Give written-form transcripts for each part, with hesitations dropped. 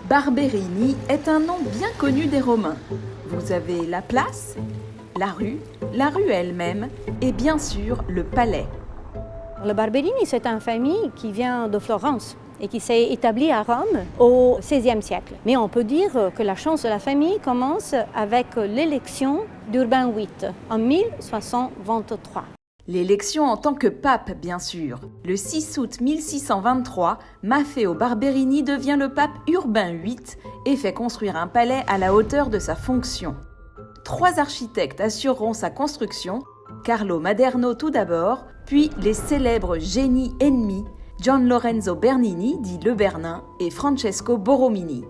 Barberini est un nom bien connu des Romains. Vous avez la place, la rue elle-même et bien sûr le palais. Le Barberini, c'est une famille qui vient de Florence et qui s'est établie à Rome au XVIe siècle. Mais on peut dire que la chance de la famille commence avec l'élection d'Urbain VIII en 1623. L'élection en tant que pape, bien sûr. Le 6 août 1623, Maffeo Barberini devient le pape Urbain VIII et fait construire un palais à la hauteur de sa fonction. 3 architectes assureront sa construction, Carlo Maderno tout d'abord, puis les célèbres génies ennemis, Gian Lorenzo Bernini, dit Le Bernin, et Francesco Borromini.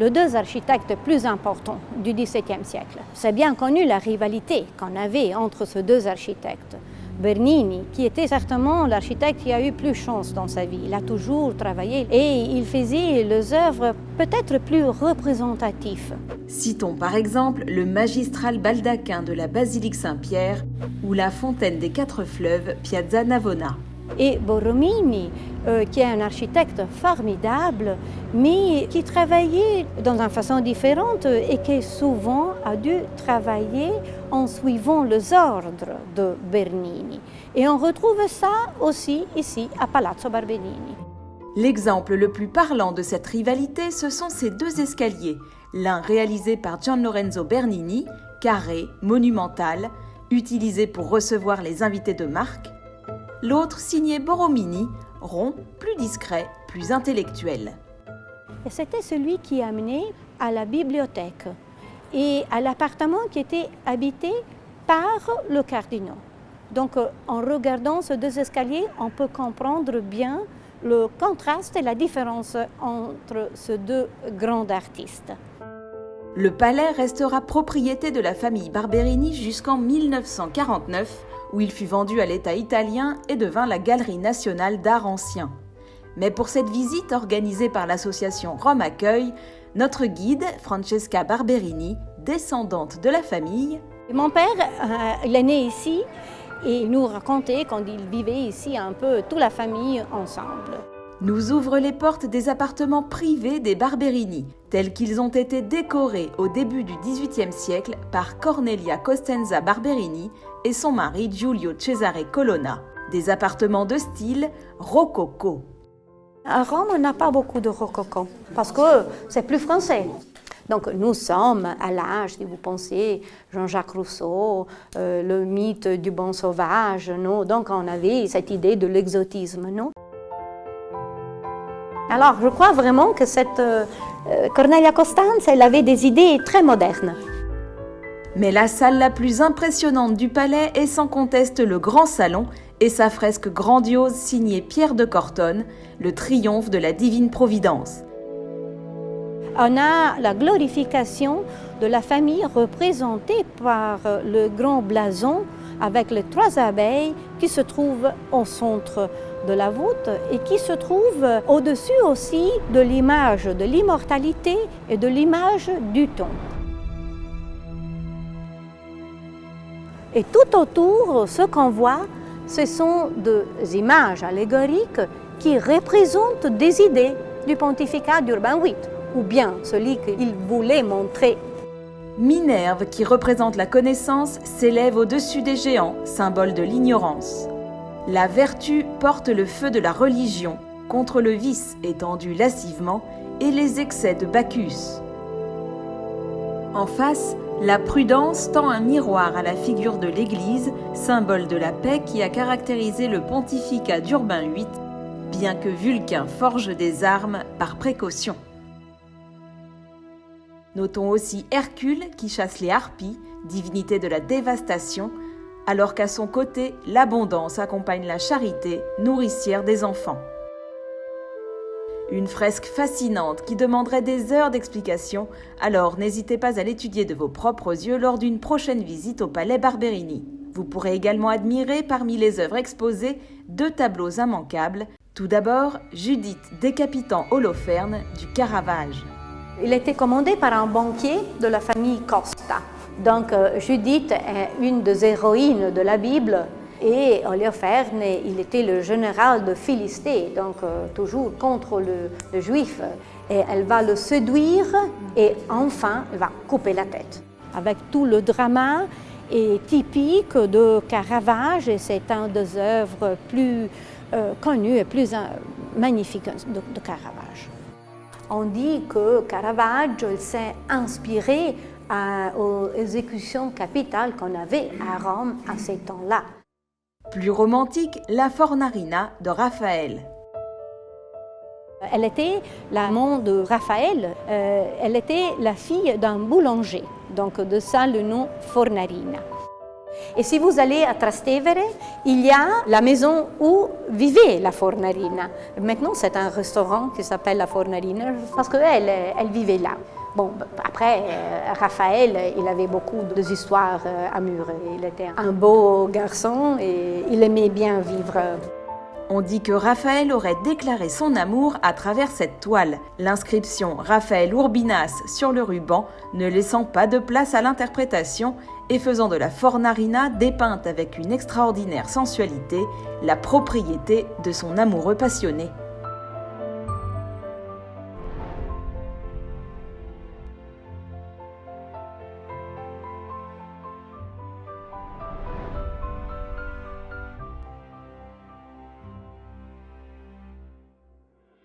Les 2 architectes plus importants du XVIIe siècle. C'est bien connu la rivalité qu'on avait entre ces 2 architectes. Bernini, qui était certainement l'architecte qui a eu plus de chance dans sa vie. Il a toujours travaillé et il faisait les œuvres peut-être plus représentatives. Citons par exemple le magistral baldaquin de la basilique Saint-Pierre ou la fontaine des 4 fleuves Piazza Navona. Et Borromini, qui est un architecte formidable, mais qui travaillait d'une façon différente et qui souvent a dû travailler en suivant les ordres de Bernini. Et on retrouve ça aussi ici à Palazzo Barberini. L'exemple le plus parlant de cette rivalité, ce sont ces 2 escaliers, l'un réalisé par Gian Lorenzo Bernini, carré, monumental, utilisé pour recevoir les invités de marque, l'autre signé Borromini, rond, plus discret, plus intellectuel. Et c'était celui qui amenait à la bibliothèque et à l'appartement qui était habité par le cardinal. Donc en regardant ces 2 escaliers, on peut comprendre bien le contraste et la différence entre ces 2 grands artistes. Le palais restera propriété de la famille Barberini jusqu'en 1949, où il fut vendu à l'État italien et devint la Galerie nationale d'art ancien. Mais pour cette visite organisée par l'association Rome Accueil, notre guide, Francesca Barberini, descendante de la famille. Mon père, il est né ici et il nous racontait quand il vivait ici un peu toute la famille ensemble. Nous ouvre les portes des appartements privés des Barberini, tels qu'ils ont été décorés au début du XVIIIe siècle par Cornelia Costenza Barberini et son mari Giulio Cesare Colonna, des appartements de style rococo. À Rome, on n'a pas beaucoup de rococo, parce que c'est plus français. Donc nous sommes à l'âge, si vous pensez, Jean-Jacques Rousseau, le mythe du bon sauvage, non? Donc on avait cette idée de l'exotisme, non? Alors je crois vraiment que cette Cornelia Costanza, elle avait des idées très modernes. Mais la salle la plus impressionnante du palais est sans conteste le grand salon et sa fresque grandiose signée Pierre de Cortone, le triomphe de la divine providence. On a la glorification de la famille représentée par le grand blason avec les 3 abeilles qui se trouvent au centre de la voûte et qui se trouvent au-dessus aussi de l'image de l'immortalité et de l'image du temps. Et tout autour, ce qu'on voit, ce sont des images allégoriques qui représentent des idées du pontificat d'Urbain VIII, ou bien celui qu'il voulait montrer. Minerve, qui représente la connaissance, s'élève au-dessus des géants, symbole de l'ignorance. La vertu porte le feu de la religion contre le vice étendu lascivement et les excès de Bacchus. En face, la prudence tend un miroir à la figure de l'Église, symbole de la paix qui a caractérisé le pontificat d'Urbain VIII, bien que Vulcain forge des armes par précaution. Notons aussi Hercule qui chasse les harpies, divinité de la dévastation, alors qu'à son côté, l'abondance accompagne la charité, nourricière des enfants. Une fresque fascinante qui demanderait des heures d'explication, alors n'hésitez pas à l'étudier de vos propres yeux lors d'une prochaine visite au Palais Barberini. Vous pourrez également admirer parmi les œuvres exposées 2 tableaux immanquables. Tout d'abord, Judith décapitant Holoferne du Caravage. Il était commandé par un banquier de la famille Costa. Donc Judith est une des héroïnes de la Bible. Et Holoferne, il était le général de Philistie, donc toujours contre le juif. et elle va le séduire et enfin elle va couper la tête. Avec tout le drama est typique de Caravage et c'est une des œuvres plus connues et plus magnifiques de Caravage. On dit que Caravage s'est inspiré aux exécutions capitales qu'on avait à Rome à ces temps-là. Plus romantique, la Fornarina de Raphaël. Elle était l'amant de Raphaël, elle était la fille d'un boulanger, donc de ça le nom Fornarina. Et si vous allez à Trastevere, il y a la maison où vivait la Fornarina. Maintenant, c'est un restaurant qui s'appelle la Fornarina parce qu'elle vivait là. Bon, après, Raphaël, il avait beaucoup d'histoires à Mur. Il était un beau garçon et il aimait bien vivre. On dit que Raphaël aurait déclaré son amour à travers cette toile, l'inscription Raphaël Urbinas sur le ruban ne laissant pas de place à l'interprétation et faisant de la Fornarina, dépeinte avec une extraordinaire sensualité, la propriété de son amoureux passionné.